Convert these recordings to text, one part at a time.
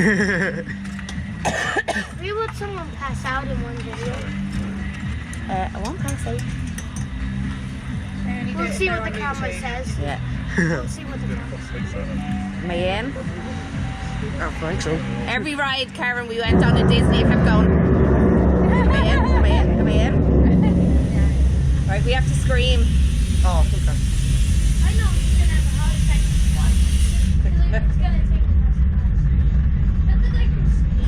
Why would someone pass out in one video? I won't pass out. We'll see what the camera says. Yeah. We'll see what the camera says. Am I in? I think so. Every ride, Karen, we went on in Disney, I kept going. Am I in? Am I in? Am I in? Right, we have to scream. Oh, okay. I know he's gonna have a heart attack once. It's gonna take the Not that I can speak.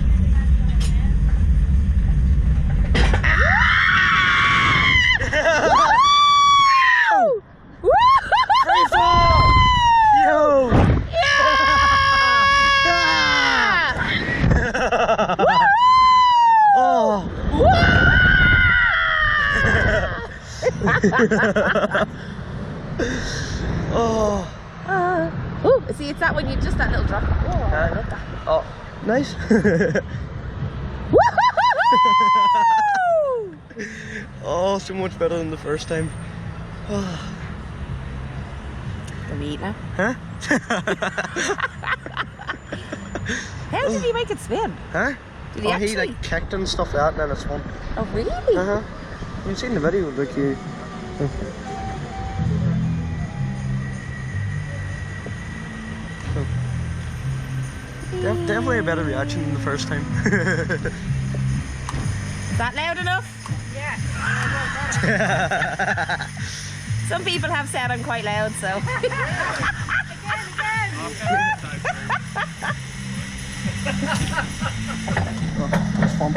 Free fall! Yo! Oh! Oh! Ooh, see, it's that when you just that little drop. Oh, I love that. Oh, nice. Oh, so much better than the first time. Oh. Can we eat now? Huh? How did he make it spin? Huh? Did he He actually? like kicked and stuff like that, and then it's fun. Oh, really? Uh-huh. You've seen the video, like you. Definitely a better reaction than the first time. Is that loud enough? Yeah. Some people have said I'm quite loud, so. Again. Oh, it's fun.